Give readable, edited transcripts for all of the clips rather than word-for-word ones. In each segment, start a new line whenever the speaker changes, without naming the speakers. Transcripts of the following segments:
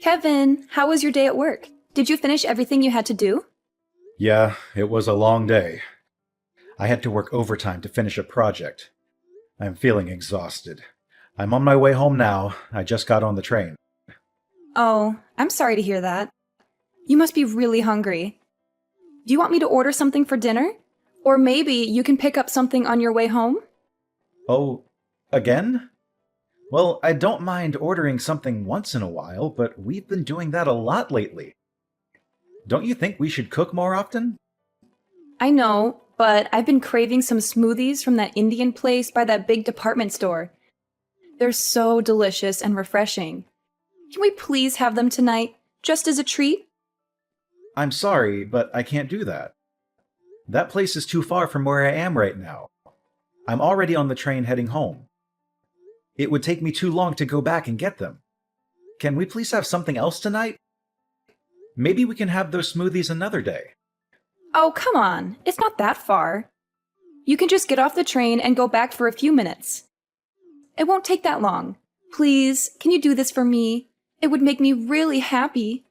Kevin, how was your day at work? Did you finish everything you had to do?
Yeah, it was a long day. I had to work overtime to finish a project. I'm feeling exhausted. I'm on my way home now. I just got on the train.
Oh, I'm sorry to hear that. You must be really hungry. Do you want me to order something for dinner? Or maybe you can pick up something on your way home?
Oh, again? Well, I don't mind ordering something once in a while, but we've been doing that a lot lately. Don't you think we should cook more often?
I know, but I've been craving some smoothies from that Indian place by that big department store. They're so delicious and refreshing. Can we please have them tonight, just as a treat?
I'm sorry, but I can't do that. That place is too far from where I am right now. I'm already on the train heading home. It would take me too long to go back and get them. Can we please have something else tonight? Maybe we can have those smoothies another day.
Oh, come on. It's not that far. You can just get off the train and go back for a few minutes. It won't take that long. Please, can you do this for me? It would make me really happy.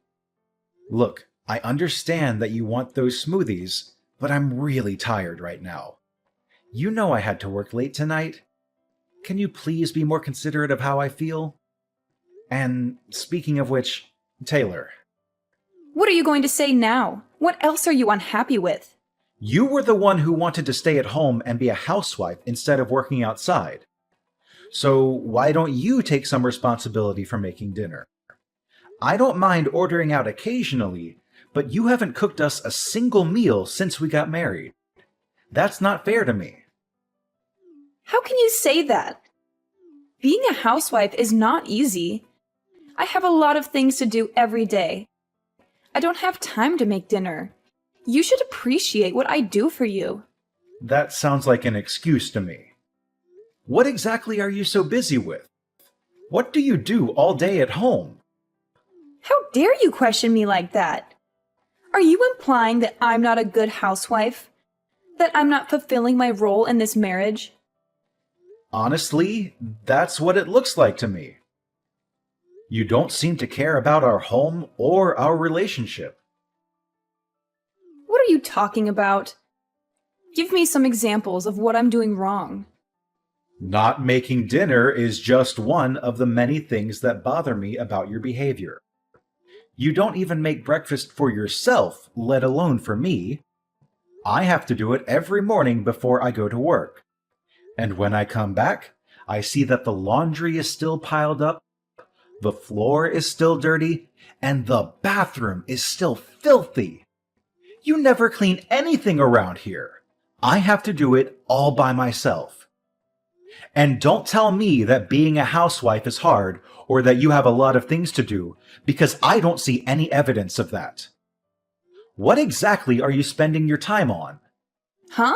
Look, I understand that you want those smoothies, but I'm really tired right now. You know I had to work late tonight. Can you please be more considerate of how I feel? And speaking of which, Taylor.
What are you going to say now? What else are you unhappy with?
You were the one who wanted to stay at home and be a housewife instead of working outside. So why don't you take some responsibility for making dinner? I don't mind ordering out occasionally, but you haven't cooked us a single meal since we got married. That's not fair to me.
How can you say that? Being a housewife is not easy. I have a lot of things to do every day. I don't have time to make dinner. You should appreciate what I do for you.
That sounds like an excuse to me. What exactly are you so busy with? What do you do all day at home?
How dare you question me like that? Are you implying that I'm not a good housewife? That I'm not fulfilling my role in this marriage?
Honestly, that's what it looks like to me. You don't seem to care about our home or our relationship.
What are you talking about? Give me some examples of what I'm doing wrong.
Not making dinner is just one of the many things that bother me about your behavior. You don't even make breakfast for yourself, let alone for me. I have to do it every morning before I go to work. And when I come back, I see that the laundry is still piled up, the floor is still dirty, and the bathroom is still filthy. You never clean anything around here. I have to do it all by myself. And don't tell me that being a housewife is hard or that you have a lot of things to do, because I don't see any evidence of that. What exactly are you spending your time on?
Huh?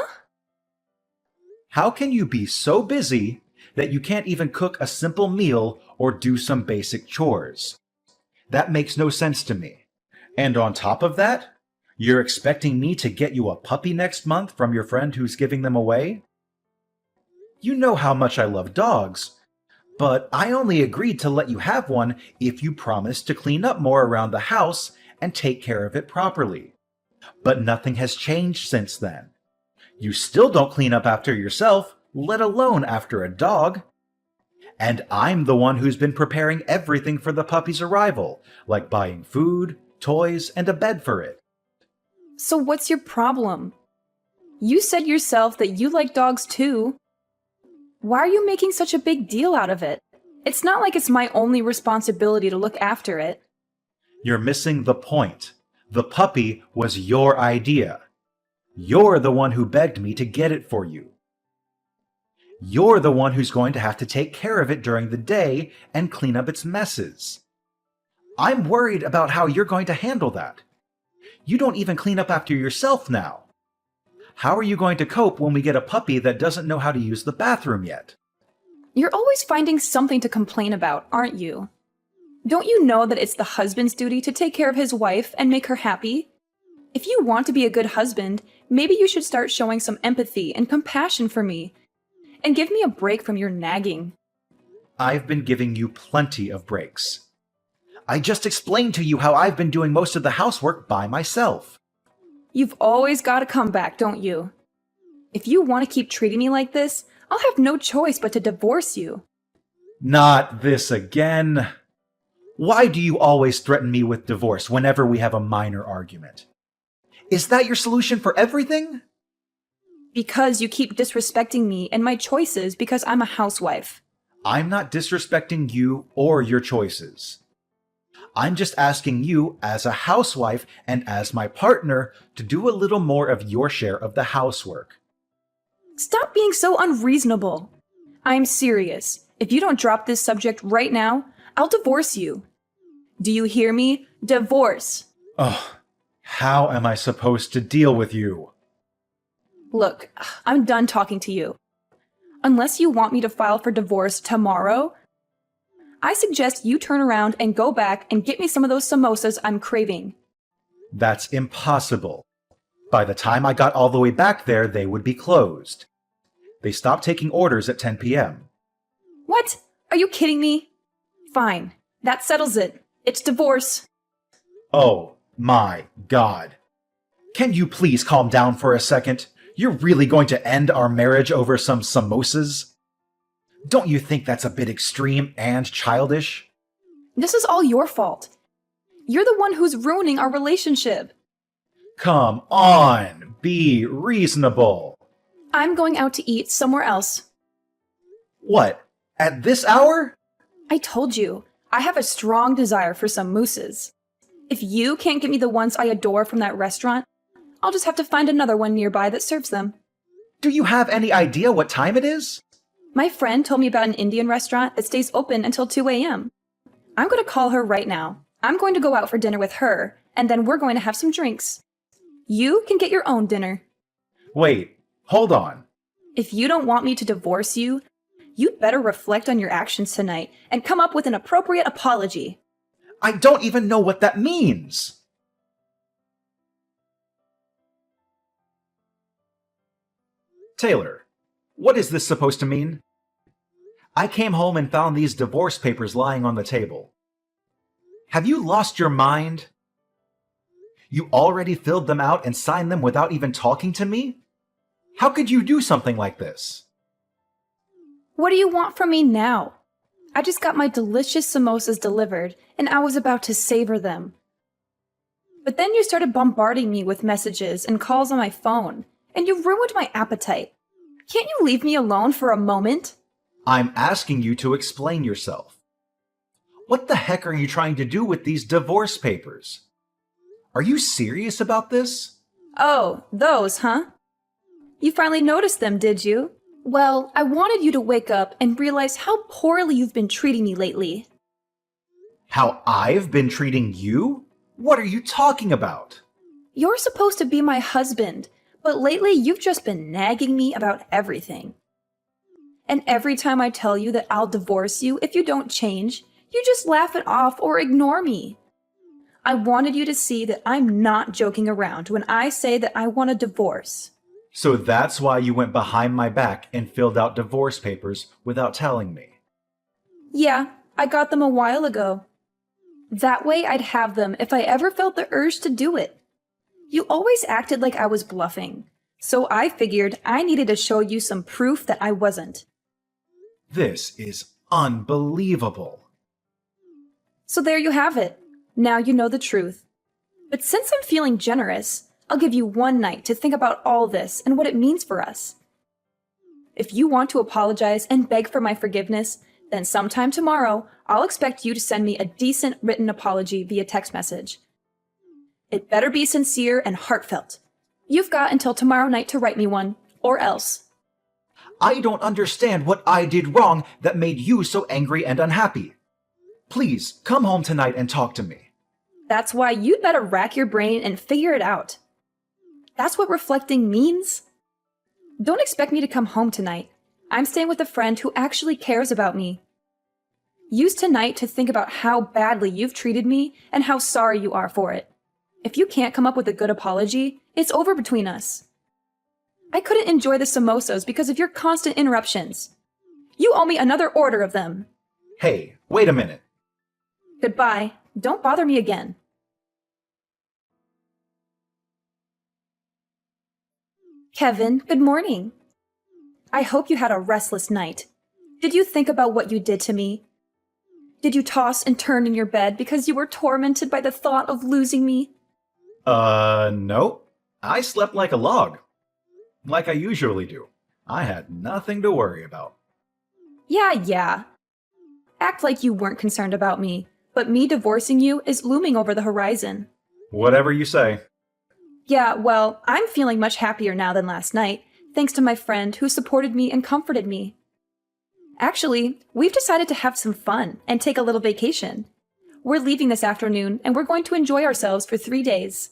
How can you be so busy that you can't even cook a simple meal or do some basic chores? That makes no sense to me. And on top of that, you're expecting me to get you a puppy next month from your friend who's giving them away? You know how much I love dogs, but I only agreed to let you have one if you promised to clean up more around the house and take care of it properly. But nothing has changed since then. You still don't clean up after yourself, let alone after a dog. And I'm the one who's been preparing everything for the puppy's arrival, like buying food, toys, and a bed for it.
So what's your problem? You said yourself that you like dogs too. Why are you making such a big deal out of it? It's not like it's my only responsibility to look after it.
You're missing the point. The puppy was your idea. You're the one who begged me to get it for you. You're the one who's going to have to take care of it during the day and clean up its messes. I'm worried about how you're going to handle that. You don't even clean up after yourself now. How are you going to cope when we get a puppy that doesn't know how to use the bathroom yet?
You're always finding something to complain about, aren't you? Don't you know that it's the husband's duty to take care of his wife and make her happy? If you want to be a good husband, maybe you should start showing some empathy and compassion for me. And give me a break from your nagging.
I've been giving you plenty of breaks. I just explained to you how I've been doing most of the housework by myself.
You've always got a comeback, don't you? If you want to keep treating me like this, I'll have no choice but to divorce you.
Not this again. Why do you always threaten me with divorce whenever we have a minor argument? Is that your solution for everything?
Because you keep disrespecting me and my choices because I'm a housewife.
I'm not disrespecting you or your choices. I'm just asking you, as a housewife and as my partner, to do a little more of your share of the housework.
Stop being so unreasonable. I'm serious. If you don't drop this subject right now, I'll divorce you. Do you hear me? Divorce.
Ugh, how am I supposed to deal with you?
Look, I'm done talking to you. Unless you want me to file for divorce tomorrow, I suggest you turn around and go back and get me some of those samosas I'm craving.
That's impossible. By the time I got all the way back there, they would be closed. They stopped taking orders at 10 p.m.
What? Are you kidding me? Fine. That settles it. It's divorce.
Oh my God. Can you please calm down for a second? You're really going to end our marriage over some samosas? Don't you think that's a bit extreme and childish?
This is all your fault. You're the one who's ruining our relationship.
Come on, be reasonable.
I'm going out to eat somewhere else.
What, at this hour?
I told you, I have a strong desire for some mousses. If you can't get me the ones I adore from that restaurant, I'll just have to find another one nearby that serves them.
Do you have any idea what time it is?
My friend told me about an Indian restaurant that stays open until 2 a.m. I'm going to call her right now. I'm going to go out for dinner with her, and then we're going to have some drinks. You can get your own dinner.
Wait, hold on.
If you don't want me to divorce you, you'd better reflect on your actions tonight and come up with an appropriate apology.
I don't even know what that means. Taylor, what is this supposed to mean? I came home and found these divorce papers lying on the table. Have you lost your mind? You already filled them out and signed them without even talking to me? How could you do something like this?
What do you want from me now? I just got my delicious samosas delivered, and I was about to savor them. But then you started bombarding me with messages and calls on my phone, and you ruined my appetite. Can't you leave me alone for a moment?
I'm asking you to explain yourself. What the heck are you trying to do with these divorce papers? Are you serious about this?
Oh, those, huh? You finally noticed them, did you? Well, I wanted you to wake up and realize how poorly you've been treating me lately.
How I've been treating you? What are you talking about?
You're supposed to be my husband, but lately you've just been nagging me about everything. And every time I tell you that I'll divorce you if you don't change, you just laugh it off or ignore me. I wanted you to see that I'm not joking around when I say that I want a divorce.
So that's why you went behind my back and filled out divorce papers without telling me.
Yeah, I got them a while ago. That way I'd have them if I ever felt the urge to do it. You always acted like I was bluffing, so I figured I needed to show you some proof that I wasn't.
This is unbelievable.
So there you have it. Now you know the truth. But since I'm feeling generous, I'll give you one night to think about all this and what it means for us. If you want to apologize and beg for my forgiveness, then sometime tomorrow, I'll expect you to send me a decent written apology via text message. It better be sincere and heartfelt. You've got until tomorrow night to write me one, or else.
I don't understand what I did wrong that made you so angry and unhappy. Please, come home tonight and talk to me.
That's why you'd better rack your brain and figure it out. That's what reflecting means. Don't expect me to come home tonight. I'm staying with a friend who actually cares about me. Use tonight to think about how badly you've treated me and how sorry you are for it. If you can't come up with a good apology, it's over between us. I couldn't enjoy the samosas because of your constant interruptions. You owe me another order of them.
Hey, wait a minute.
Goodbye. Don't bother me again. Kevin, good morning. I hope you had a restless night. Did you think about what you did to me? Did you toss and turn in your bed because you were tormented by the thought of losing me?
No. I slept like a log. Like I usually do. I had nothing to worry about.
Yeah. Act like you weren't concerned about me, but me divorcing you is looming over the horizon.
Whatever you say.
Yeah, well, I'm feeling much happier now than last night, thanks to my friend who supported me and comforted me. Actually, we've decided to have some fun and take a little vacation. We're leaving this afternoon and we're going to enjoy ourselves for 3 days.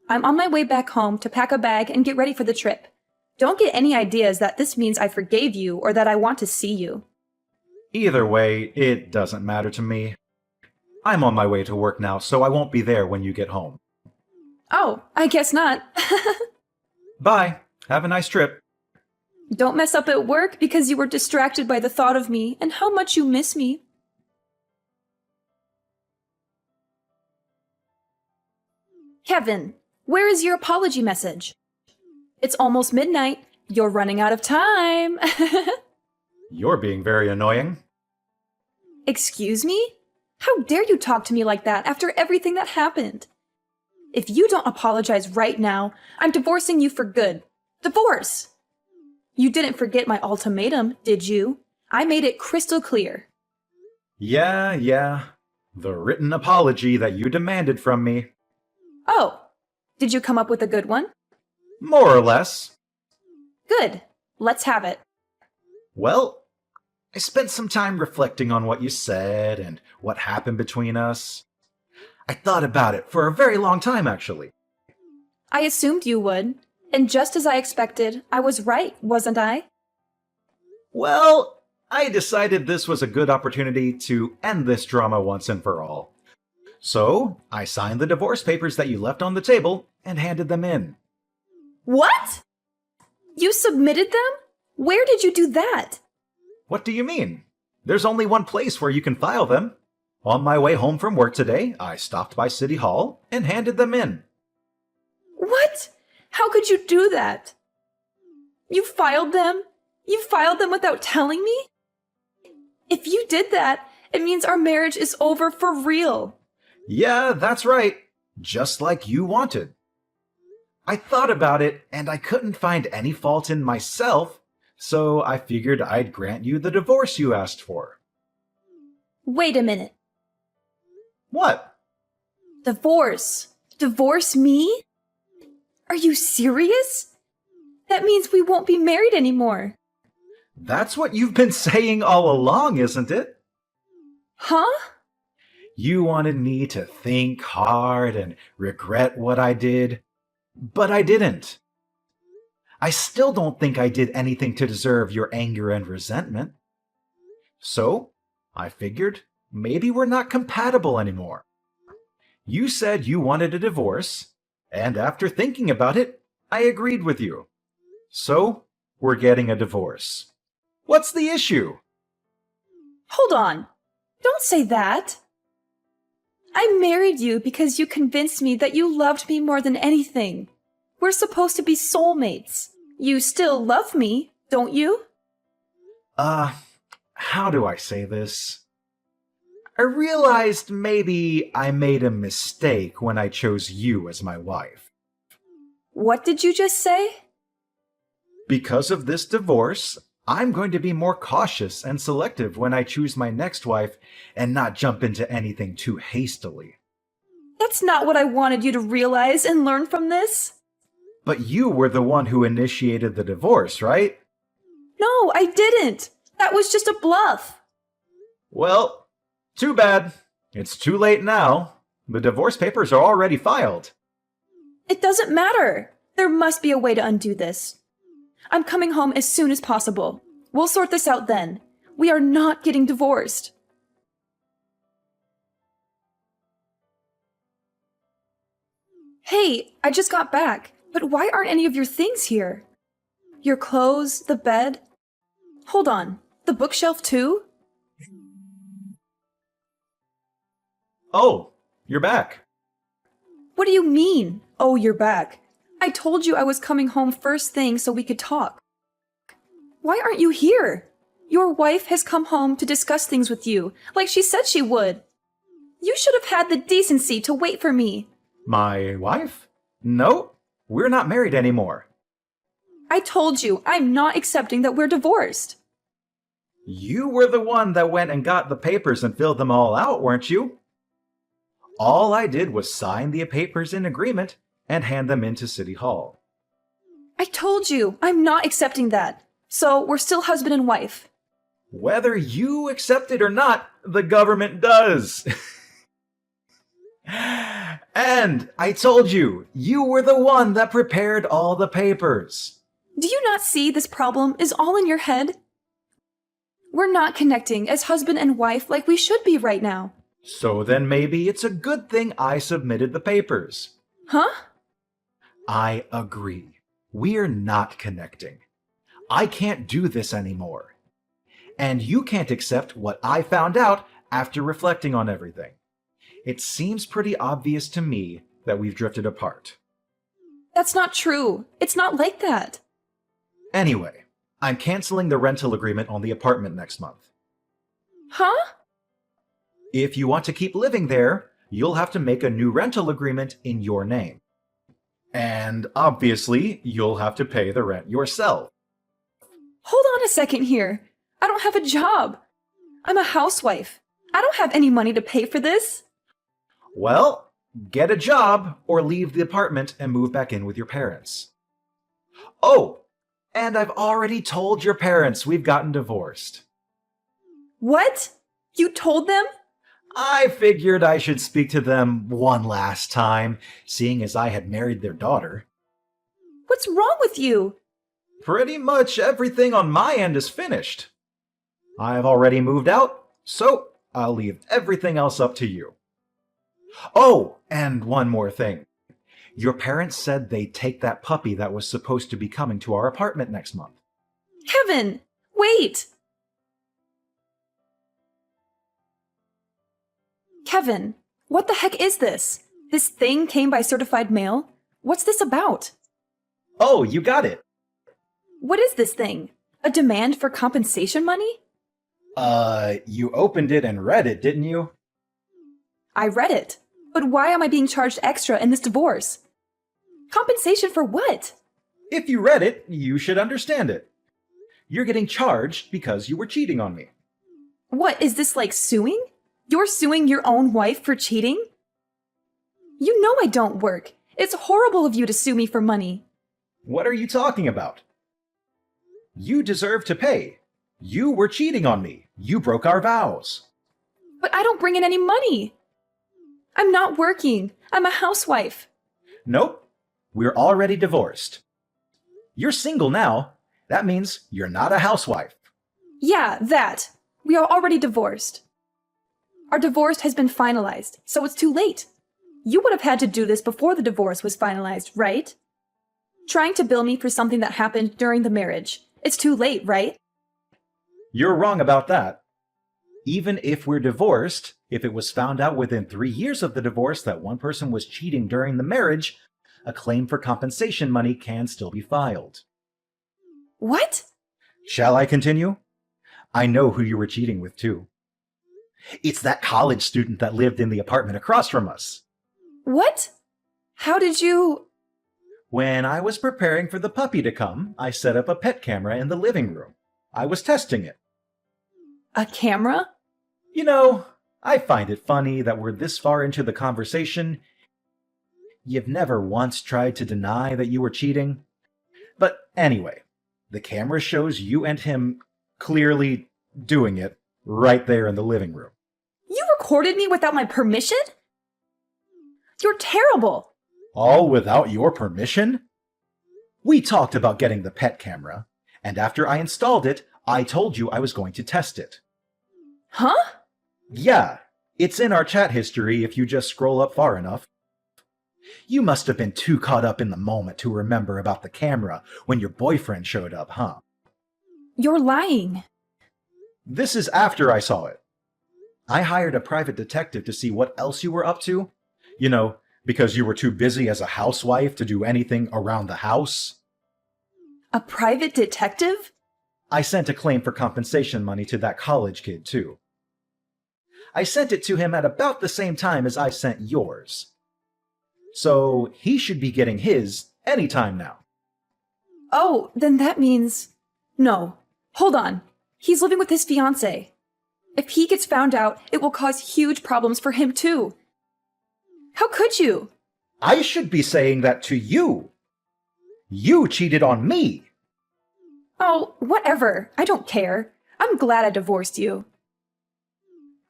I'm on my way back home to pack a bag and get ready for the trip. Don't get any ideas that this means I forgave you or that I want to see you.
Either way, it doesn't matter to me. I'm on my way to work now, so I won't be there when you get home.
Oh, I guess not.
Bye. Have a nice trip.
Don't mess up at work because you were distracted by the thought of me and how much you miss me. Kevin, where is your apology message? It's almost midnight. You're running out of time.
You're being very annoying.
Excuse me? How dare you talk to me like that after everything that happened? If you don't apologize right now, I'm divorcing you for good. Divorce! You didn't forget my ultimatum, did you? I made it crystal clear.
Yeah. The written apology that you demanded from me.
Oh, did you come up with a good one?
More or less.
Good. Let's have it.
Well, I spent some time reflecting on what you said and what happened between us. I thought about it for a very long time, actually.
I assumed you would. And just as I expected, I was right, wasn't I?
Well, I decided this was a good opportunity to end this drama once and for all. So, I signed the divorce papers that you left on the table and handed them in.
What? You submitted them? Where did you do that?
What do you mean? There's only one place where you can file them. On my way home from work today, I stopped by City Hall and handed them in.
What? How could you do that? You filed them? You filed them without telling me? If you did that, it means our marriage is over for real.
Yeah, that's right. Just like you wanted. I thought about it, and I couldn't find any fault in myself, so I figured I'd grant you the divorce you asked for.
Wait a minute.
What?
Divorce? Divorce me? Are you serious? That means we won't be married anymore.
That's what you've been saying all along, isn't it?
Huh?
You wanted me to think hard and regret what I did, but I didn't. I still don't think I did anything to deserve your anger and resentment. So, I figured maybe we're not compatible anymore. You said you wanted a divorce, and after thinking about it, I agreed with you. So, we're getting a divorce. What's the issue?
Hold on. Don't say that. I married you because you convinced me that you loved me more than anything. We're supposed to be soulmates. You still love me, don't you?
How do I say this? I realized maybe I made a mistake when I chose you as my wife.
What did you just say?
Because of this divorce, I'm going to be more cautious and selective when I choose my next wife and not jump into anything too hastily.
That's not what I wanted you to realize and learn from this.
But you were the one who initiated the divorce, right?
No, I didn't. That was just a bluff.
Well, too bad. It's too late now. The divorce papers are already filed.
It doesn't matter. There must be a way to undo this. I'm coming home as soon as possible. We'll sort this out then. We are not getting divorced. Hey, I just got back, but why aren't any of your things here? Your clothes, the bed. Hold on, the bookshelf too?
Oh, you're back.
What do you mean, oh, you're back? I told you I was coming home first thing so we could talk. Why aren't you here? Your wife has come home to discuss things with you, like she said she would. You should have had the decency to wait for me.
My wife? No, we're not married anymore.
I told you I'm not accepting that we're divorced.
You were the one that went and got the papers and filled them all out, weren't you? All I did was sign the papers in agreement and hand them into City Hall.
I told you I'm not accepting that. So we're still husband and wife.
Whether you accept it or not, the government does. And I told you, you were the one that prepared all the papers.
Do you not see this problem is all in your head? We're not connecting as husband and wife like we should be right now.
So then maybe it's a good thing I submitted the papers.
Huh?
I agree. We're not connecting. I can't do this anymore. And you can't accept what I found out after reflecting on everything. It seems pretty obvious to me that we've drifted apart.
That's not true. It's not like that.
Anyway, I'm canceling the rental agreement on the apartment next month.
Huh?
If you want to keep living there, you'll have to make a new rental agreement in your name. And obviously, you'll have to pay the rent yourself.
Hold on a second here. I don't have a job. I'm a housewife. I don't have any money to pay for this.
Well, get a job or leave the apartment and move back in with your parents. Oh, and I've already told your parents we've gotten divorced.
What? You told them?
I figured I should speak to them one last time, seeing as I had married their daughter.
What's wrong with you?
Pretty much everything on my end is finished. I've already moved out, so I'll leave everything else up to you. Oh, and one more thing. Your parents said they'd take that puppy that was supposed to be coming to our apartment next month.
Kevin, wait! Kevin, what the heck is this? This thing came by certified mail? What's this about?
Oh, you got it.
What is this thing? A demand for compensation money?
You opened it and read it, didn't you?
I read it. But why am I being charged extra in this divorce? Compensation for what?
If you read it, you should understand it. You're getting charged because you were cheating on me.
What, is this like suing? You're suing your own wife for cheating? You know I don't work. It's horrible of you to sue me for money.
What are you talking about? You deserve to pay. You were cheating on me. You broke our vows.
But I don't bring in any money. I'm not working. I'm a housewife.
Nope. We're already divorced. You're single now. That means you're not a housewife.
Yeah, that. We are already divorced. Our divorce has been finalized, so it's too late. You would have had to do this before the divorce was finalized, right? Trying to bill me for something that happened during the marriage. It's too late, right?
You're wrong about that. Even if we're divorced, if it was found out within 3 years of the divorce that one person was cheating during the marriage, a claim for compensation money can still be filed.
What?
Shall I continue? I know who you were cheating with, too. It's that college student that lived in the apartment across from us.
What? How did you...
When I was preparing for the puppy to come, I set up a pet camera in the living room. I was testing it.
A camera?
You know, I find it funny that we're this far into the conversation. You've never once tried to deny that you were cheating. But anyway, the camera shows you and him clearly doing it right there in the living room.
You recorded me without my permission? You're terrible.
All without your permission? We talked about getting the pet camera, and after I installed it, I told you I was going to test it.
Huh?
Yeah, it's in our chat history if you just scroll up far enough. You must have been too caught up in the moment to remember about the camera when your boyfriend showed up, huh?
You're lying.
This is after I saw it. I hired a private detective to see what else you were up to. You know, because you were too busy as a housewife to do anything around the house.
A private detective?
I sent a claim for compensation money to that college kid, too. I sent it to him at about the same time as I sent yours. So he should be getting his any time now.
Oh, then that means... No. Hold on. He's living with his fiancée. If he gets found out, it will cause huge problems for him too. How could you?
I should be saying that to you. You cheated on me.
Oh, whatever. I don't care. I'm glad I divorced you.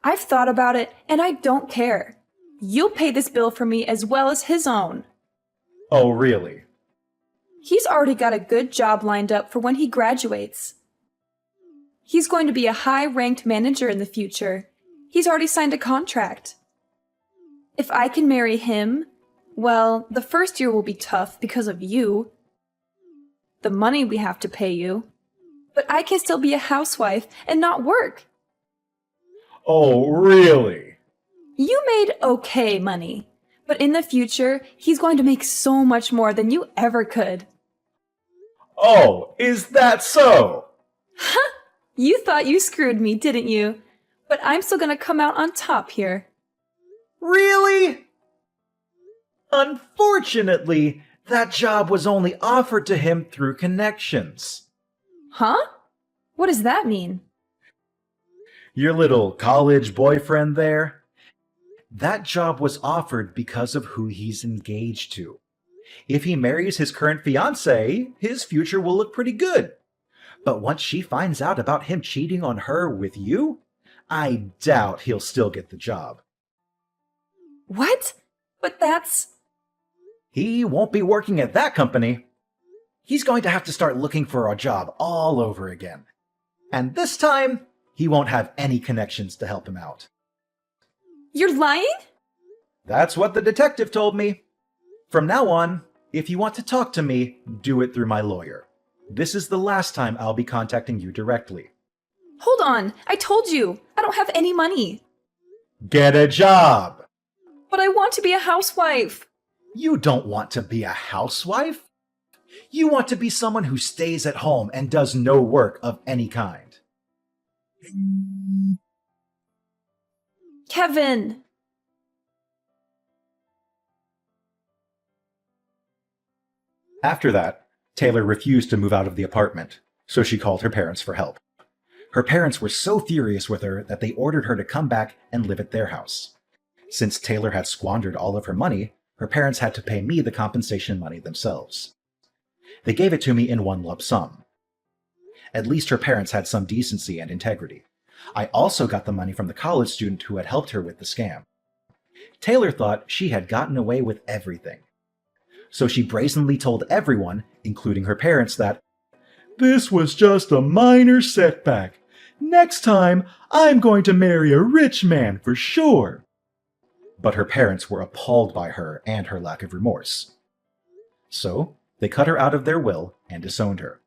I've thought about it, and I don't care. You'll pay this bill for me as well as his own.
Oh, really?
He's already got a good job lined up for when he graduates. He's going to be a high-ranked manager in the future. He's already signed a contract. If I can marry him, well, the first year will be tough because of you. The money we have to pay you. But I can still be a housewife and not work.
Oh, really?
You made okay money, but in the future, he's going to make so much more than you ever could.
Oh, is that so?
Ha! You thought you screwed me, didn't you? But I'm still gonna come out on top here.
Really? Unfortunately, that job was only offered to him through connections.
Huh? What does that mean?
Your little college boyfriend there? That job was offered because of who he's engaged to. If he marries his current fiancée, his future will look pretty good. But once she finds out about him cheating on her with you, I doubt he'll still get the job.
What? But that's...
He won't be working at that company. He's going to have to start looking for a job all over again. And this time, he won't have any connections to help him out.
You're lying?
That's what the detective told me. From now on, if you want to talk to me, do it through my lawyer. This is the last time I'll be contacting you directly.
Hold on, I told you, I don't have any money.
Get a job!
But I want to be a housewife.
You don't want to be a housewife? You want to be someone who stays at home and does no work of any kind.
Kevin!
After that, Taylor refused to move out of the apartment, so she called her parents for help. Her parents were so furious with her that they ordered her to come back and live at their house. Since Taylor had squandered all of her money, her parents had to pay me the compensation money themselves. They gave it to me in one lump sum. At least her parents had some decency and integrity. I also got the money from the college student who had helped her with the scam. Taylor thought she had gotten away with everything. So she brazenly told everyone, including her parents, that this was just a minor setback. Next time, I'm going to marry a rich man for sure. But her parents were appalled by her and her lack of remorse. So they cut her out of their will and disowned her.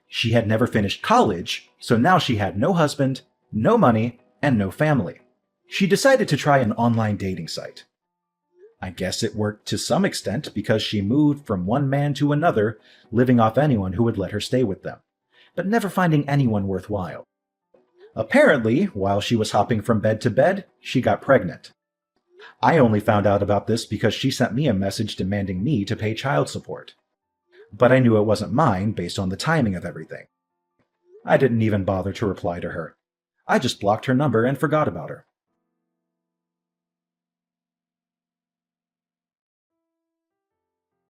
She had never finished college, so now she had no husband, no money, and no family. She decided to try an online dating site. I guess it worked to some extent because she moved from one man to another, living off anyone who would let her stay with them, but never finding anyone worthwhile. Apparently, while she was hopping from bed to bed, she got pregnant. I only found out about this because she sent me a message demanding me to pay child support. But I knew it wasn't mine based on the timing of everything. I didn't even bother to reply to her. I just blocked her number and forgot about her.